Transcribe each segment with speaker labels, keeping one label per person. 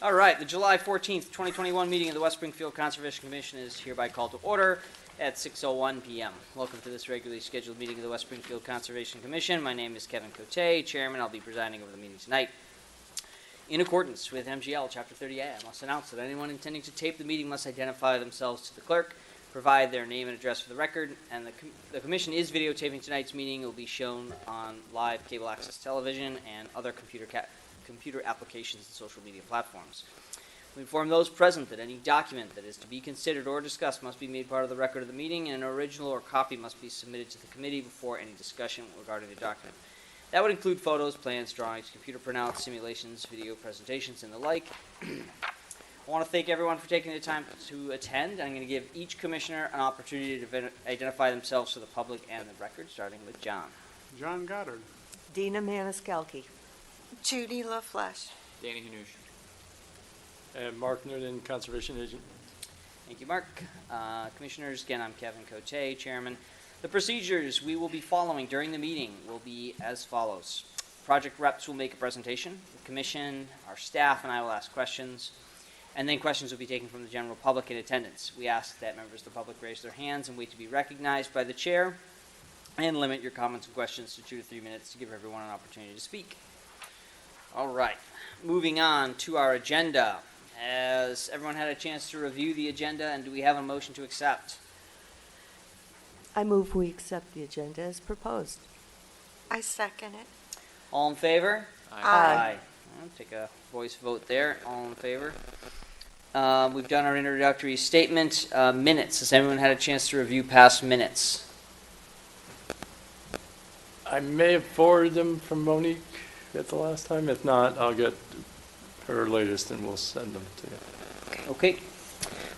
Speaker 1: All right, the July 14th, 2021 meeting of the West Springfield Conservation Commission is hereby called to order at 6:01 p.m. Welcome to this regularly scheduled meeting of the West Springfield Conservation Commission. My name is Kevin Cote, Chairman. I'll be presiding over the meeting tonight. In accordance with MGL Chapter 30A, I must announce that anyone intending to tape the meeting must identify themselves to the clerk, provide their name and address for the record, and the Commission is videotaping tonight's meeting. It will be shown on live cable access television and other computer applications and social media platforms. We inform those present that any document that is to be considered or discussed must be made part of the record of the meeting, and an original or copy must be submitted to the committee before any discussion regarding the document. That would include photos, plans, drawings, computer printouts, simulations, video presentations, and the like. I want to thank everyone for taking the time to attend. I'm going to give each commissioner an opportunity to identify themselves to the public and the record, starting with John.
Speaker 2: John Goddard.
Speaker 3: Dina Maniscalchi.
Speaker 4: Judy LaFleche.
Speaker 5: Danny Hanoush.
Speaker 6: And Mark Noonan, Conservation Agent.
Speaker 1: Thank you, Mark. Commissioners, again, I'm Kevin Cote, Chairman. The procedures we will be following during the meeting will be as follows. Project reps will make a presentation. The Commission, our staff, and I will ask questions. And then questions will be taken from the general public in attendance. We ask that members of the public raise their hands and wait to be recognized by the chair. And limit your comments and questions to 2 to 3 minutes to give everyone an opportunity to speak. All right, moving on to our agenda. Has everyone had a chance to review the agenda, and do we have a motion to accept?
Speaker 3: I move we accept the agenda as proposed.
Speaker 4: I second it.
Speaker 1: All in favor?
Speaker 4: Aye.
Speaker 1: I'll take a voice vote there. All in favor? We've done our introductory statement. Minutes. Has anyone had a chance to review past minutes?
Speaker 6: I may have forwarded them from Monique at the last time. If not, I'll get her latest and we'll send them to you.
Speaker 1: Okay.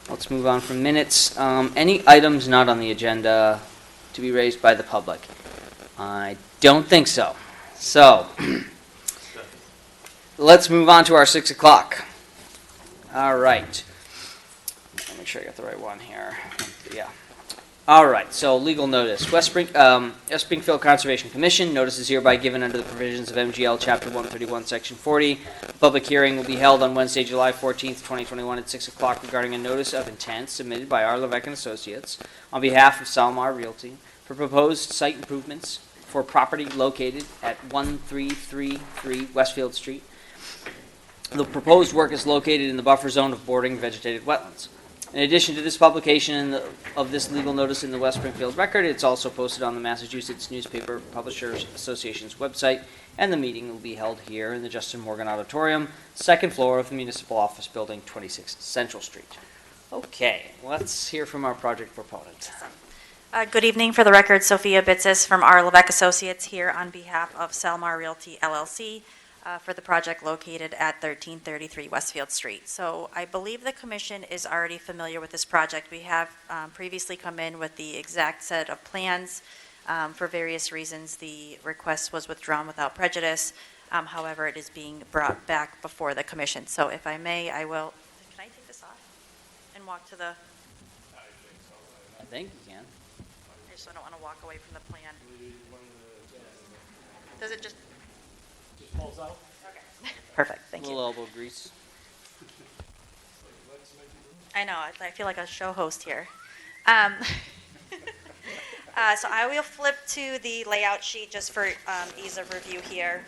Speaker 1: Let's move on from minutes. Any items not on the agenda to be raised by the public? I don't think so. So, let's move on to our 6 o'clock. All right. Let me make sure I got the right one here. Yeah. All right, so legal notice. West Springfield Conservation Commission notice is hereby given under the provisions of MGL Chapter 131, Section 40. The public hearing will be held on Wednesday, July 14th, 2021 at 6 o'clock regarding a notice of intent submitted by R. Levesque & Associates on behalf of Salmar Realty for proposed site improvements for property located at 1333 Westfield Street. The proposed work is located in the buffer zone of bordering vegetated wetlands. In addition to this publication of this legal notice in the West Springfield Record, it's also posted on the Massachusetts Newspaper Publishers Association's website, and the meeting will be held here in the Justin Morgan Auditorium, second floor of the Municipal Office Building, 26 Central Street. Okay, let's hear from our project proponent.
Speaker 7: Good evening. For the record, Sophia Bitsis from R. Levesque Associates here on behalf of Salmar Realty LLC. For the project located at 1333 Westfield Street. So I believe the commission is already familiar with this project. We have previously come in with the exact set of plans. For various reasons, the request was withdrawn without prejudice. However, it is being brought back before the commission. So if I may, I will, can I take this off and walk to the?
Speaker 1: I think you can.
Speaker 7: I just don't want to walk away from the plan. Does it just pulls out? Okay. Perfect. Thank you.
Speaker 1: A little elbow grease.
Speaker 7: I know. I feel like a show host here. So I will flip to the layout sheet just for ease of review here.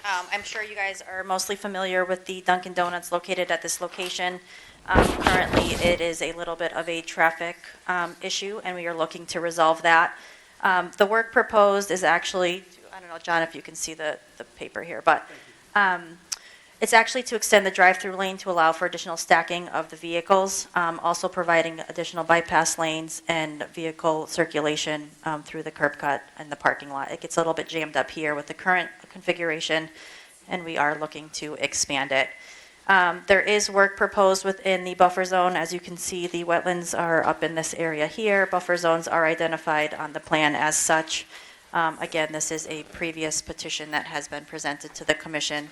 Speaker 7: I'm sure you guys are mostly familiar with the Dunkin' Donuts located at this location. Currently, it is a little bit of a traffic issue, and we are looking to resolve that. The work proposed is actually, I don't know, John, if you can see the paper here, but It's actually to extend the drive-through lane to allow for additional stacking of the vehicles, also providing additional bypass lanes and vehicle circulation through the curb cut and the parking lot. It gets a little bit jammed up here with the current configuration, and we are looking to expand it. There is work proposed within the buffer zone. As you can see, the wetlands are up in this area here. Buffer zones are identified on the plan as such. Again, this is a previous petition that has been presented to the commission.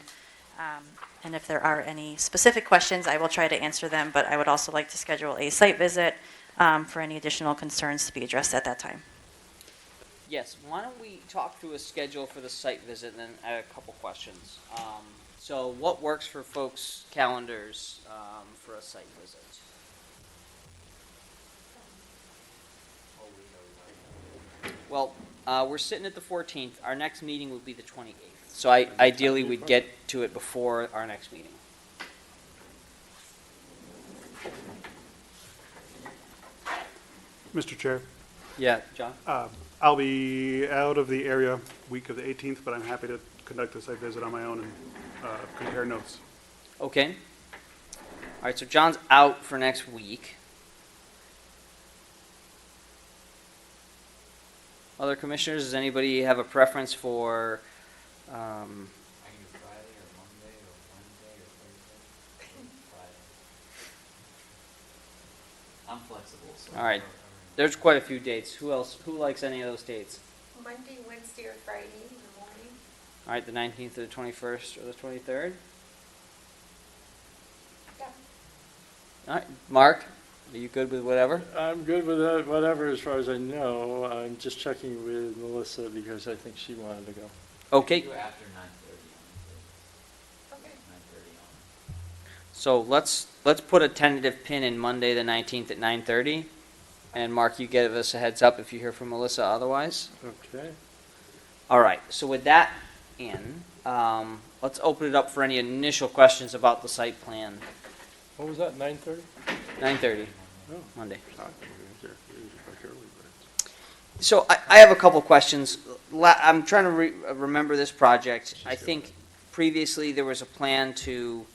Speaker 7: And if there are any specific questions, I will try to answer them, but I would also like to schedule a site visit for any additional concerns to be addressed at that time.
Speaker 1: Yes, why don't we talk through a schedule for the site visit, and then I have a couple questions. So what works for folks' calendars for a site visit? Well, we're sitting at the 14th. Our next meeting will be the 28th. So ideally, we'd get to it before our next meeting.
Speaker 2: Mr. Chair,
Speaker 1: Yeah, John?
Speaker 2: I'll be out of the area week of the 18th, but I'm happy to conduct a site visit on my own and compare notes.
Speaker 1: Okay. All right, so John's out for next week. Other commissioners, does anybody have a preference for,
Speaker 5: I can do Friday or Monday or Wednesday or Thursday. Friday. I'm flexible, so.
Speaker 1: all right, there's quite a few dates. Who likes any of those dates?
Speaker 4: Monday, Wednesday, or Friday in the morning.
Speaker 1: All right, the 19th or the 21st or the 23rd?
Speaker 4: Yeah.
Speaker 1: All right, Mark, are you good with whatever?
Speaker 6: I'm good with that, whatever, as far as I know. I'm just checking with Melissa because I think she wanted to go.
Speaker 1: Okay,
Speaker 5: Do after 9:30 on
Speaker 4: Okay.
Speaker 5: Thursday. 9:30 on.
Speaker 1: so let's put a tentative pin in Monday, the 19th at 9:30. And Mark, you give us a heads up if you hear from Melissa otherwise.
Speaker 6: Okay.
Speaker 1: All right, so with that in, let's open it up for any initial questions about the site plan.
Speaker 6: What was that, 9:30?
Speaker 1: 9:30,
Speaker 6: Oh.
Speaker 1: Monday.
Speaker 6: Like early, but-
Speaker 1: So I have a couple questions. I'm trying to remember this project. I think previously there was a plan to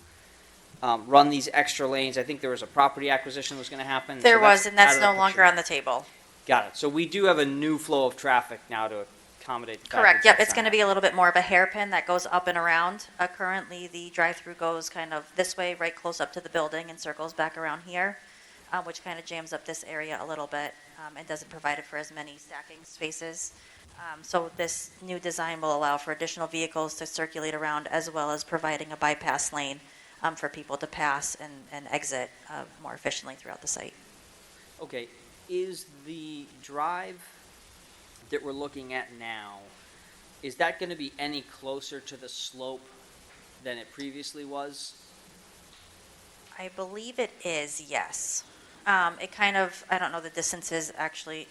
Speaker 1: run these extra lanes. I think there was a property acquisition that was going to happen.
Speaker 7: There
Speaker 1: so
Speaker 7: was, and
Speaker 1: out
Speaker 7: that's
Speaker 1: of the
Speaker 7: no longer
Speaker 1: picture.
Speaker 7: on the table.
Speaker 1: Got it. So we do have a new flow of traffic now to accommodate the fact
Speaker 7: Correct,
Speaker 1: that
Speaker 7: yep,
Speaker 1: that's
Speaker 7: it's going to
Speaker 1: not
Speaker 7: be a little bit more of a hairpin that goes up and around. Currently, the drive-through goes kind of this way, right close up to the building, and circles back around here, which kind of jams up this area a little bit and doesn't provide it for as many stacking spaces. So this new design will allow for additional vehicles to circulate around, as well as providing a bypass lane for people to pass and exit more efficiently throughout the site.
Speaker 1: Okay, is the drive that we're looking at now, is that going to be any closer to the slope than it previously was?
Speaker 7: I believe it is, yes. It kind of, I don't know the distances actually,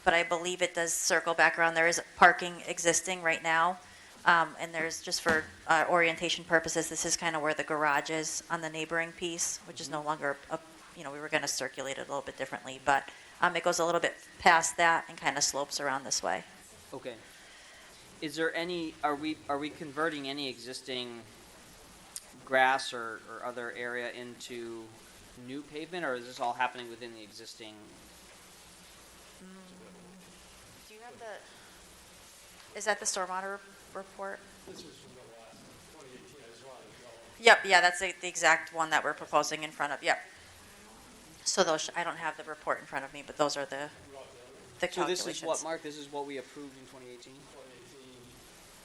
Speaker 7: but I believe it does circle back around. There is parking existing right now. And there's, just for orientation purposes, this is kind of where the garage is on the neighboring piece, which is no longer, we were going to circulate it a little bit differently, but it goes a little bit past that and kind of slopes around this way.
Speaker 1: Okay. Is there any, are we converting any existing grass or other area into new pavement, or is this all happening within the existing?
Speaker 7: Do you have is that the stormwater report?
Speaker 6: This was from the last 2018, I just wanted to know.
Speaker 7: Yep, yeah, that's the exact one that we're proposing in front of, yep. So those, I don't have the report in front of me, but those are the
Speaker 1: So
Speaker 7: calculations.
Speaker 1: this is what, Mark, this is what we approved in 2018?
Speaker 6: 2018,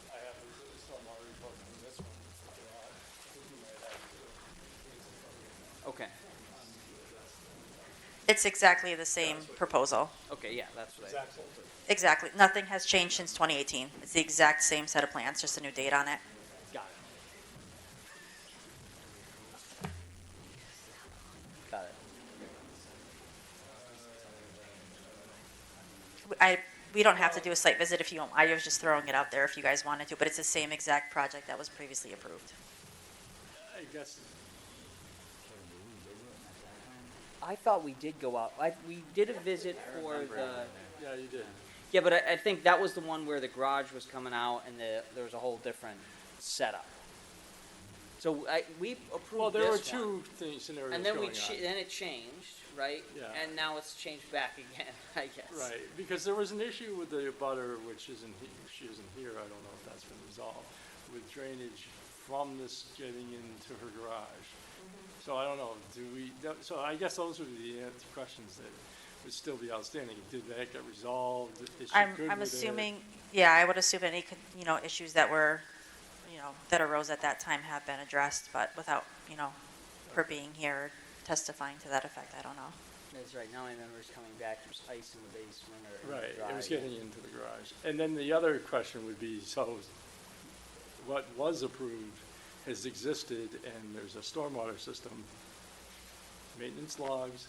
Speaker 6: I have the stormwater report from this one. I think you might have it.
Speaker 1: Okay,
Speaker 7: It's exactly the same proposal.
Speaker 1: okay, yeah, that's what I.
Speaker 6: Exactly.
Speaker 7: Exactly. Nothing has changed since 2018. It's the exact same set of plans, just a new date on it.
Speaker 1: Got it. Got it.
Speaker 7: We don't have to do a site visit if you want. I was just throwing it out there if you guys wanted to, but it's the same exact project that was previously approved.
Speaker 6: I guess,
Speaker 1: I thought we did go out, we did a visit for the,
Speaker 6: yeah, you did.
Speaker 1: yeah, but I think that was the one where the garage was coming out and there was a whole different setup. So we approved
Speaker 6: Well, there were
Speaker 1: this one,
Speaker 6: two scenarios
Speaker 1: and then
Speaker 6: going
Speaker 1: we,
Speaker 6: on.
Speaker 1: then it changed, right?
Speaker 6: Yeah.
Speaker 1: And now it's changed back again, I guess.
Speaker 6: Right, because there was an issue with the abutter, which isn't, she isn't here, I don't know if that's been resolved, with drainage from this getting into her garage. So I don't know, so I guess those would be the questions that would still be outstanding. Did that get resolved? Is she good
Speaker 7: I'm
Speaker 6: with it?
Speaker 7: assuming, yeah, I would assume any, issues that were, that arose at that time have been addressed, but without, her being here testifying to that effect, I don't know.
Speaker 1: That's right, now I remember it's coming back, there's ice in the basement or in the
Speaker 6: Right, it was
Speaker 1: dry.
Speaker 6: getting into the garage. And then the other question would be, so what was approved has existed, and there's a stormwater system, maintenance logs,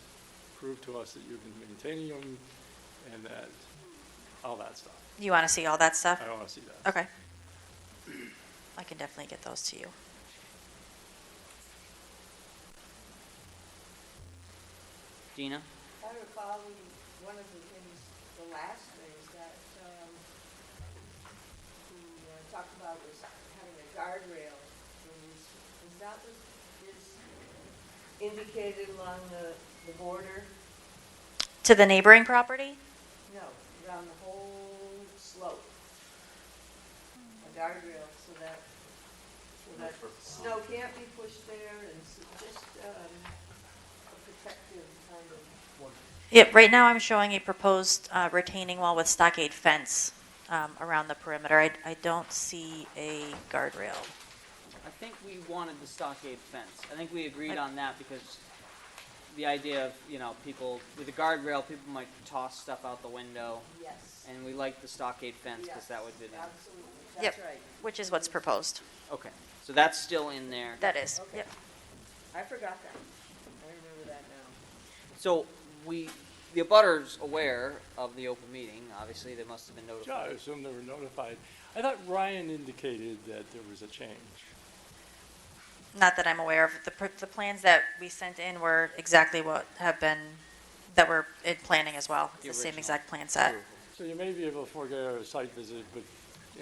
Speaker 6: prove to us that you've been maintaining them, and that, all that stuff.
Speaker 7: You want to see all that stuff?
Speaker 6: I want to see that.
Speaker 7: Okay. I can definitely get those to you.
Speaker 1: Dina?
Speaker 4: I recall one of the things, the last things that we talked about was having a guardrail. Is that what is indicated along the border?
Speaker 7: To the neighboring property?
Speaker 4: No, around the whole slope. A guardrail so that snow can't be pushed there and just a protective kind of.
Speaker 7: Yep, right now I'm showing a proposed retaining wall with stockade fence around the perimeter. I don't see a guardrail.
Speaker 1: I think we wanted the stockade fence. I think we agreed on that because the idea of, people, with the guardrail, people might toss stuff out the window.
Speaker 4: Yes.
Speaker 1: And we like the stockade fence because that would be,
Speaker 4: Absolutely,
Speaker 7: Yep.
Speaker 4: that's right.
Speaker 7: Which is what's proposed.
Speaker 1: okay. So that's still in there.
Speaker 7: That is,
Speaker 4: Okay.
Speaker 7: yep.
Speaker 4: I forgot that. I remember that now.
Speaker 1: So the abutter's aware of the open meeting, obviously, they must have been
Speaker 6: Yeah, I
Speaker 1: notified.
Speaker 6: assume they were notified. I thought Ryan indicated that there was a change.
Speaker 7: Not that I'm aware of. The plans that we sent in were exactly what have been, that were in planning as well. It's
Speaker 1: The
Speaker 7: the same
Speaker 1: original
Speaker 7: exact plan set.
Speaker 1: Approval.
Speaker 6: So you may be able to forego a site visit, but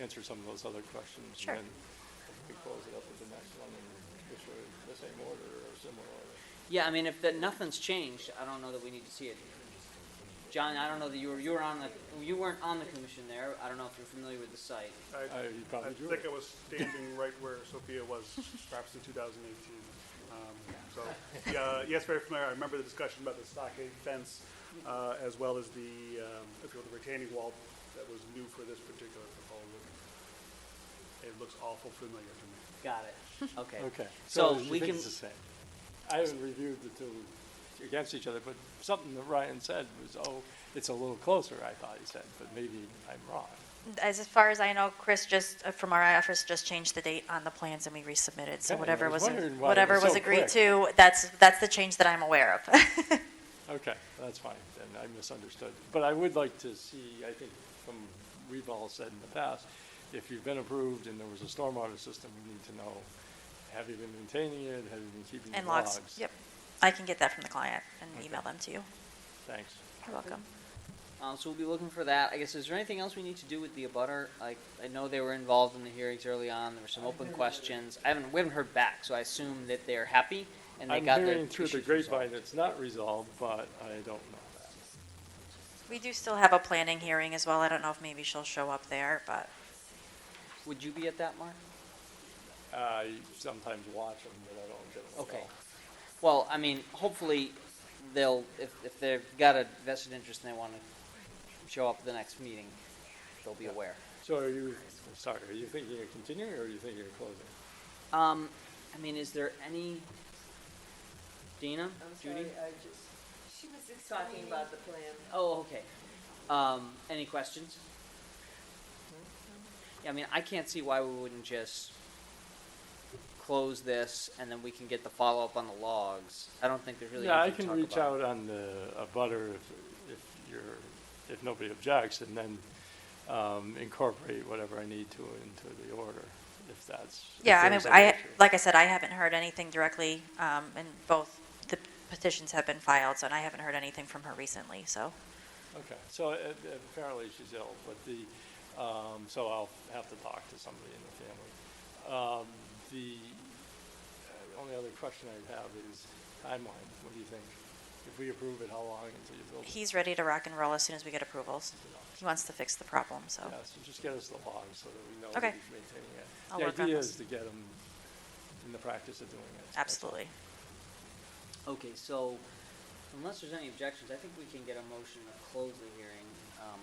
Speaker 6: answer some of those other questions.
Speaker 7: Sure.
Speaker 6: And then we close it up with the next one and issue it the same order or similar order.
Speaker 1: Yeah, I mean, if nothing's changed, I don't know that we need to see it. John, I don't know that you weren't on the commission there. I don't know if you're familiar with the site.
Speaker 6: You
Speaker 2: I
Speaker 6: probably drew
Speaker 2: think
Speaker 6: it.
Speaker 2: I was standing right where Sophia was, perhaps in 2018. So, yeah, yes, very familiar. I remember the discussion about the stockade fence, as well as the retaining wall that was new for this particular proposal. It looks awful familiar to me.
Speaker 1: Got it. Okay.
Speaker 6: Okay,
Speaker 1: So
Speaker 6: so you
Speaker 1: we
Speaker 6: think
Speaker 1: can-
Speaker 6: it's the same? I haven't reviewed the two against each other, but something that Ryan said was, it's a little closer, I thought he said, but maybe I'm wrong.
Speaker 7: As far as I know, Chris from our office just changed the date on the plans and we resubmitted. So
Speaker 6: Okay,
Speaker 7: whatever
Speaker 6: I was
Speaker 7: was,
Speaker 6: wondering why it
Speaker 7: whatever
Speaker 6: was
Speaker 7: was
Speaker 6: so
Speaker 7: agreed
Speaker 6: quick.
Speaker 7: to, that's the change that I'm aware of.
Speaker 6: Okay, that's fine, then I misunderstood. But I would like to see, I think, from, we've all said in the past, if you've been approved and there was a stormwater system, we need to know, have you been maintaining it, have you been keeping the
Speaker 7: And
Speaker 6: logs?
Speaker 7: logs, yep. I can get that from the client and email them to you.
Speaker 6: Thanks.
Speaker 7: You're welcome.
Speaker 1: So we'll be looking for that. I guess, is there anything else we need to do with the abutter? Like, I know they were involved in the hearings early on. There were some open questions. We haven't heard back, so I assume that they're happy and they
Speaker 6: I'm
Speaker 1: got their
Speaker 6: hearing through the
Speaker 1: issues
Speaker 6: grapevine
Speaker 1: resolved.
Speaker 6: it's not resolved, but I don't know that.
Speaker 7: We do still have a planning hearing as well. I don't know if maybe she'll show up there, but
Speaker 1: Would you be at that, Mark?
Speaker 6: I sometimes watch them, but I don't get them
Speaker 1: Okay.
Speaker 6: involved.
Speaker 1: Well, I mean, hopefully they'll, if they've got a vested interest and they want to show up at the next meeting, they'll be aware.
Speaker 6: So are you thinking of continuing or are you thinking of closing?
Speaker 1: I mean, is there any, Dina,
Speaker 4: I'm
Speaker 1: Judy?
Speaker 4: sorry, she was talking about the plan.
Speaker 1: Oh, okay. Any questions? Yeah, I mean, I can't see why we wouldn't just close this and then we can get the follow-up on the logs. I don't think there's really
Speaker 6: Yeah, I
Speaker 1: anything to
Speaker 6: can
Speaker 1: talk
Speaker 6: reach
Speaker 1: about.
Speaker 6: out on the abutter if nobody objects, and then incorporate whatever I need to into the order, if that's. if
Speaker 7: yeah, I mean,
Speaker 6: there's an issue.
Speaker 7: like I said, I haven't heard anything directly, and both the petitions have been filed, so and I haven't heard anything from her recently, so.
Speaker 6: Okay, so apparently she's ill, but so I'll have to talk to somebody in the family. only other question I'd have is timeline. What do you think? If we approve it, how long until you build it?
Speaker 7: He's ready to rock and roll as soon as we get approvals. He wants to fix the problem, so.
Speaker 6: Yeah, so just get us the logs so that we know
Speaker 7: Okay.
Speaker 6: that he's maintaining it.
Speaker 7: I'll
Speaker 6: The
Speaker 7: work on
Speaker 6: idea
Speaker 7: this.
Speaker 6: is to get him in the practice of doing it.
Speaker 7: Absolutely.
Speaker 1: Okay, so unless there's any objections, I think we can get a motion to close the hearing.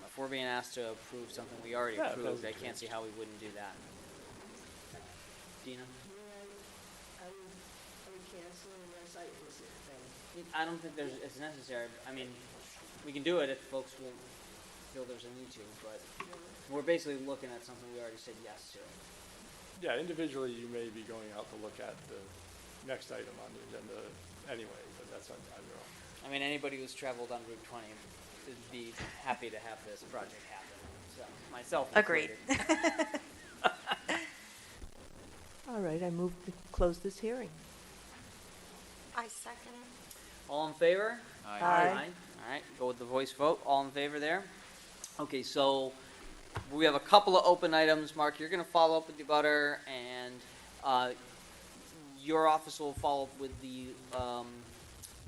Speaker 1: If we're being asked to approve something we already
Speaker 6: Yeah, it
Speaker 1: approved,
Speaker 6: doesn't
Speaker 1: I can't see how we wouldn't do that. Dina?
Speaker 4: I would cancel unless I was there.
Speaker 1: I don't think it's necessary. I mean, we can do it if folks will feel there's a need to, but we're basically looking at something we already said yes to.
Speaker 6: Yeah, individually, you may be going out to look at the next item on the agenda anyway, but that's on your own.
Speaker 1: I mean, anybody who's traveled on Route 20 would be happy to have this project happen, so, myself
Speaker 7: Agreed.
Speaker 1: included.
Speaker 3: All right, I move to close this hearing.
Speaker 4: I second it.
Speaker 1: All in favor?
Speaker 3: Aye.
Speaker 1: All right, go with the voice vote. All in favor there? Okay, so we have a couple of open items. Mark, you're going to follow up with the butter, and your office will follow up with the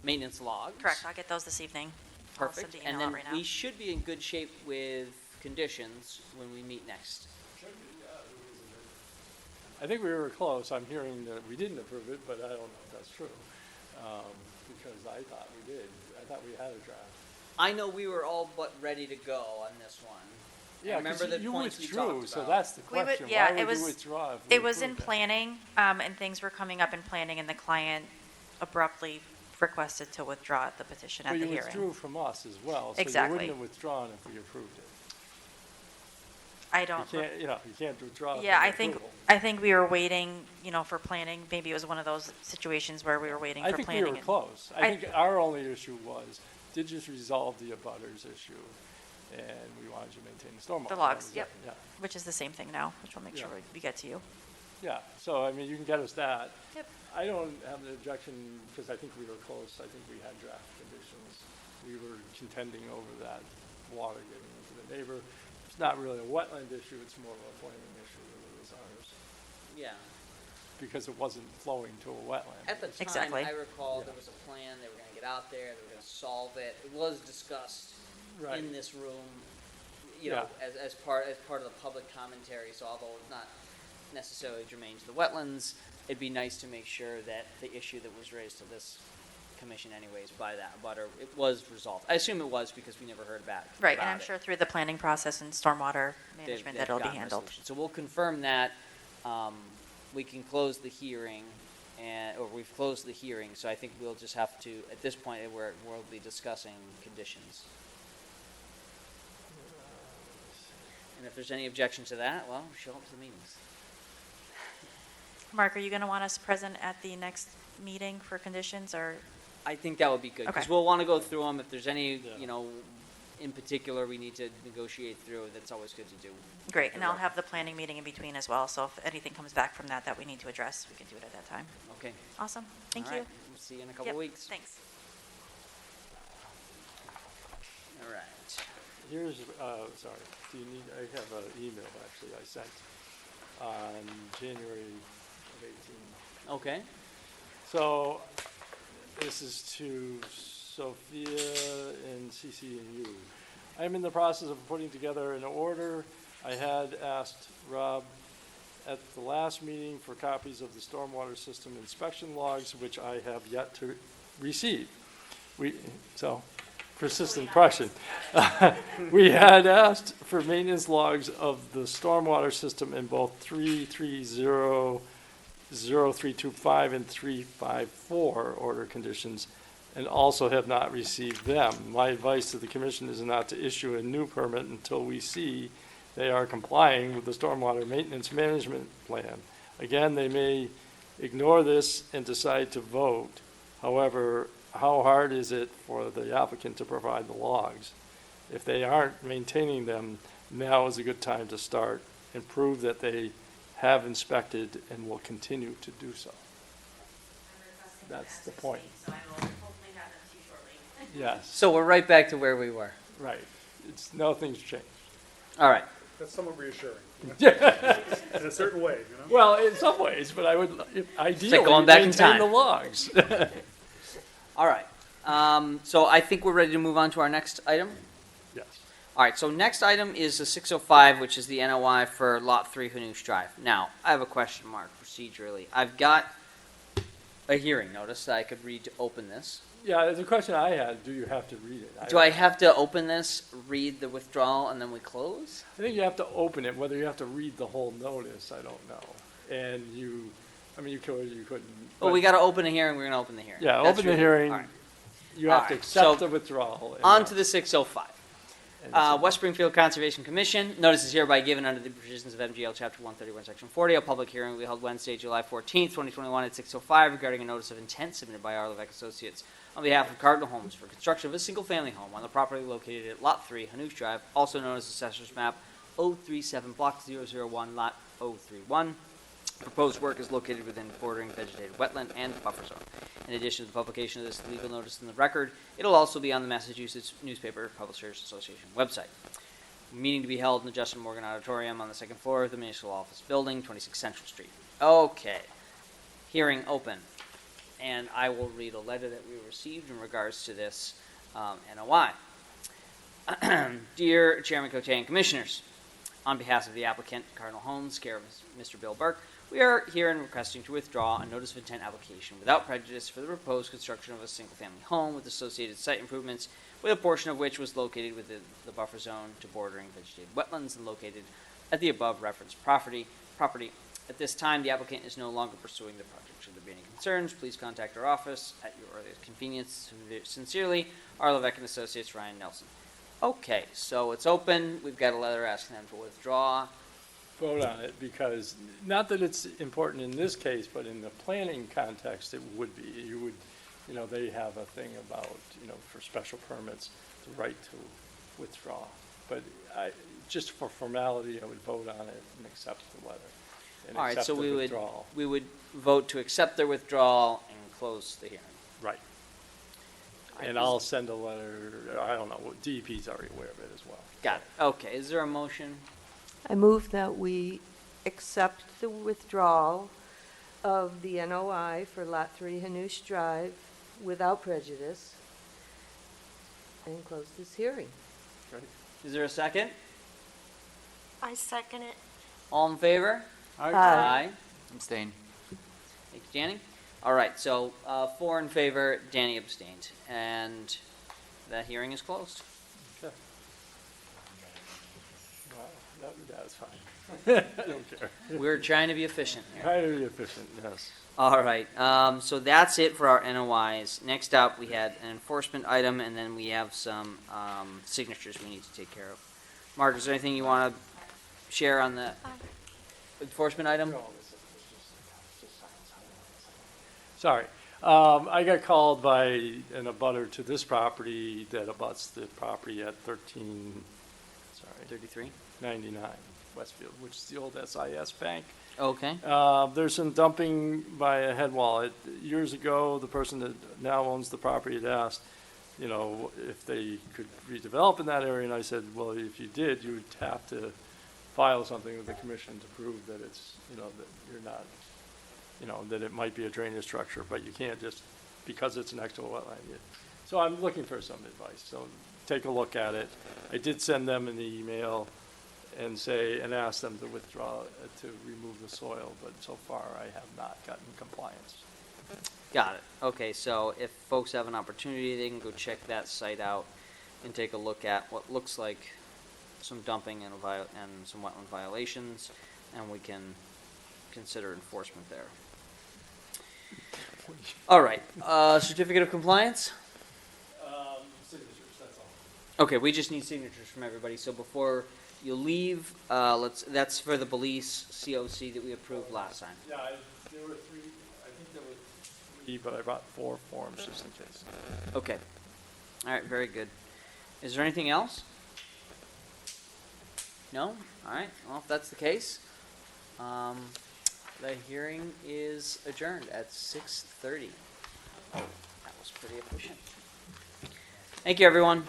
Speaker 1: maintenance logs.
Speaker 7: Correct, I'll get those this evening. I'll send
Speaker 1: Perfect.
Speaker 7: the
Speaker 1: And
Speaker 7: email out
Speaker 1: then
Speaker 7: right now.
Speaker 1: we should be in good shape with conditions when we meet next.
Speaker 6: I think we were close. I'm hearing that we didn't approve it, but I don't know if that's true. Because I thought we did. I thought we had a draft.
Speaker 1: I know we were all but ready to go on this one.
Speaker 6: Yeah,
Speaker 1: remember the
Speaker 6: you
Speaker 1: points we
Speaker 6: withdrew,
Speaker 1: talked
Speaker 6: so
Speaker 1: about.
Speaker 6: that's the
Speaker 7: We would-
Speaker 6: question.
Speaker 7: yeah,
Speaker 6: Why
Speaker 7: it
Speaker 6: would you
Speaker 7: was-
Speaker 6: withdraw if we
Speaker 7: It was in
Speaker 6: approved it?
Speaker 7: planning, and things were coming up in planning, and the client abruptly requested to withdraw the petition at
Speaker 6: But
Speaker 7: the
Speaker 6: you
Speaker 7: hearing.
Speaker 6: withdrew from us as well, so you
Speaker 7: Exactly.
Speaker 6: wouldn't have withdrawn if we approved it.
Speaker 7: I
Speaker 6: You
Speaker 7: don't,
Speaker 6: can't, you can't withdraw.
Speaker 7: yeah,
Speaker 6: from
Speaker 7: I think,
Speaker 6: approval.
Speaker 7: I think we were waiting, for planning. Maybe it was one of those situations where we were waiting
Speaker 6: I
Speaker 7: for
Speaker 6: think we
Speaker 7: planning.
Speaker 6: were
Speaker 7: and-
Speaker 6: close.
Speaker 7: I-
Speaker 6: I think our only issue was, did you resolve the abutters issue? And we wanted you to maintain the stormwater.
Speaker 7: The
Speaker 6: That
Speaker 7: logs,
Speaker 6: was it.
Speaker 7: yep.
Speaker 6: Yeah,
Speaker 7: Which is the same thing now, which we'll make sure
Speaker 6: Yeah.
Speaker 7: we get to you.
Speaker 6: yeah, so, I mean, you can get us that.
Speaker 7: Yep.
Speaker 6: I don't have an objection, because I think we were close. I think we had draft conditions. We were contending over that water getting into the neighbor. It's not really a wetland issue, it's more of a planning issue than it was ours,
Speaker 1: Yeah.
Speaker 6: because it wasn't flowing to a wetland.
Speaker 1: At the time,
Speaker 7: Exactly.
Speaker 1: I recall
Speaker 6: Yeah.
Speaker 1: there was a plan, they were gonna get out there, they were gonna solve it. It was discussed
Speaker 6: Right.
Speaker 1: in this room,
Speaker 6: Yeah.
Speaker 1: as part of the public commentary, so although it's not necessarily germane to the wetlands, it'd be nice to make sure that the issue that was raised to this commission anyways by that butter, it was resolved. I assume it was because we never heard back
Speaker 7: Right, and
Speaker 1: about
Speaker 7: I'm
Speaker 1: it.
Speaker 7: sure through the planning process and stormwater
Speaker 1: They've-
Speaker 7: management
Speaker 1: they've
Speaker 7: that it'll be
Speaker 1: gotten
Speaker 7: handled.
Speaker 1: resolution. So we'll confirm that, we can close the hearing, or we've closed the hearing, so I think we'll just have to, at this point, we'll be discussing conditions. And if there's any objection to that, well, show up to the meetings.
Speaker 7: Mark, are you going to want us present at the next meeting for conditions, or?
Speaker 1: I think that would be good, because
Speaker 7: Okay.
Speaker 1: we'll want to go through them. If there's any,
Speaker 6: Yeah.
Speaker 1: in particular we need to negotiate through, that's always good to do.
Speaker 7: Great, and I'll have the planning meeting in between as well, so if anything comes back from that we need to address, we can do it at that time.
Speaker 1: Okay.
Speaker 7: Awesome, thank
Speaker 1: All
Speaker 7: you.
Speaker 1: right. We'll see you in a couple
Speaker 7: Yep,
Speaker 1: weeks.
Speaker 7: Thanks.
Speaker 1: All right.
Speaker 6: Here's, sorry, do you need, I have an email actually I sent on January of 18.
Speaker 1: Okay.
Speaker 6: So, this is to Sophia and CC and you. I'm in the process of putting together an order. I had asked Rob at the last meeting for copies of the stormwater system inspection logs, which I have yet to receive. Persistent question. We had asked for maintenance logs of the stormwater system in both 330-0325 and 354 order conditions, and also have not received them. My advice to the commission is not to issue a new permit until we see they are complying with the stormwater maintenance management plan. Again, they may ignore this and decide to vote. However, how hard is it for the applicant to provide the logs? If they aren't maintaining them, now is a good time to start and prove that they have inspected and will continue to do so. That's the point.
Speaker 7: So I will hopefully have them to you shortly.
Speaker 6: Yes,
Speaker 1: So we're right back to where we were.
Speaker 6: right. Nothing's changed.
Speaker 1: All right.
Speaker 2: That's somewhat reassuring. In a certain way, you know?
Speaker 6: Well, in some ways, but I would, ideally,
Speaker 1: going back in
Speaker 6: maintain
Speaker 1: time.
Speaker 6: the logs.
Speaker 1: All right. So I think we're ready to move on to our next item.
Speaker 6: Yes.
Speaker 1: All right, so next item is the 605, which is the NOI for Lot 3 Hanoush Drive. Now, I have a question mark procedurally. I've got a hearing notice that I could read to open this.
Speaker 6: Yeah, the question I had, do you have to read it?
Speaker 1: Do I have to open this, read the withdrawal, and then we close?
Speaker 6: I think you have to open it, whether you have to read the whole notice, I don't know. And you could or you couldn't.
Speaker 1: Well,
Speaker 6: but-
Speaker 1: we got to open a hearing, we're going to open the hearing.
Speaker 6: Yeah,
Speaker 1: That's
Speaker 6: open the
Speaker 1: really-
Speaker 6: hearing,
Speaker 1: all right.
Speaker 6: you have to
Speaker 1: Alright, so
Speaker 6: accept the withdrawal. and,
Speaker 1: On to the 605.
Speaker 6: and it's-
Speaker 1: West Springfield Conservation Commission, notice is hereby given under the provisions of MGL Chapter 131, Section 40. A public hearing will be held Wednesday, July 14th, 2021 at 6:05 regarding a notice of intent submitted by R. Levesque Associates on behalf of Cardinal Homes for construction of a single-family home on the property located at Lot 3, Hanoush Drive, also known as Assessor's Map 037, Block 001, Lot 031. Proposed work is located within bordering vegetated wetland and buffer zone. In addition to the publication of this legal notice in the record, it'll also be on the Massachusetts Newspaper Publishers Association website. Meeting to be held in the Justin Morgan Auditorium on the second floor of the Municipal Office Building, 26 Central Street. Okay. Hearing open. And I will read a letter that we received in regards to this NOI. Dear Chairman Cote and Commissioners, on behalf of the applicant, Cardinal Homes, care of Mr. Bill Burke, we are here and requesting to withdraw a notice of intent application without prejudice for the proposed construction of a single-family home with associated site improvements, with a portion of which was located within the buffer zone to bordering vegetated wetlands and located at the above referenced property. At this time, the applicant is no longer pursuing the project. Should there be any concerns, please contact our office at your earliest convenience. Sincerely, R. Levesque and Associates, Ryan Nelson. Okay, so it's open. We've got a letter asking them to withdraw.
Speaker 6: Vote on it, because, not that it's important in this case, but in the planning context, it would be. You would, they have a thing about, for special permits, the right to withdraw. But just for formality, I would vote on it and accept the letter. And
Speaker 1: All right,
Speaker 6: accept
Speaker 1: so
Speaker 6: the withdrawal.
Speaker 1: we would vote to accept their withdrawal and close the hearing.
Speaker 6: Right.
Speaker 1: All right,
Speaker 6: And I'll send a letter, I don't know, DEP's already aware of it as well.
Speaker 1: Got it. Okay, is there a motion?
Speaker 3: I move that we accept the withdrawal of the NOI for Lot 3 Hanoush Drive without prejudice and close this hearing.
Speaker 1: Is there a second?
Speaker 8: I second it.
Speaker 1: All in favor?
Speaker 3: Aye.
Speaker 5: Abstain.
Speaker 1: Thank you, Danny. All right, so 4 in favor, Danny abstained, and that hearing is closed.
Speaker 6: Okay. Wow, that's fine. I don't care.
Speaker 1: We're trying to be efficient here.
Speaker 6: Highly efficient, yes.
Speaker 1: All right, so that's it for our NOIs. Next up, we had an enforcement item, and then we have some signatures we need to take care of. Mark, is there anything you want to share on the enforcement item?
Speaker 6: Sorry. I got called by an abutter to this property that abuts the property at
Speaker 1: 33?
Speaker 6: 1399 Westfield, which is the old SIS bank.
Speaker 1: Okay.
Speaker 6: There's some dumping by a head wall. Years ago, the person that now owns the property had asked, if they could redevelop in that area, and I said, well, if you did, you would have to file something with the commission to prove that it's, that you're not, that it might be a drainage structure, but you can't just, because it's next to a wetland. So I'm looking for some advice, so take a look at it. I did send them an email and ask them to withdraw, to remove the soil, but so far I have not gotten compliance.
Speaker 1: Got it. Okay, so if folks have an opportunity, they can go check that site out and take a look at what looks like some dumping and some wetland violations, and we can consider enforcement there. All right, certificate of compliance?
Speaker 6: Signatures, that's all.
Speaker 1: Okay, we just need signatures from everybody, so before you leave, that's for the police COC that we approved last time.
Speaker 6: Yeah, there were three, I think there were three, but I brought 4 forms just in case.
Speaker 1: Okay. All right, very good. Is there anything else? No? All right, well, if that's the case, the hearing is adjourned at 6:30. That was pretty efficient. Thank you, everyone.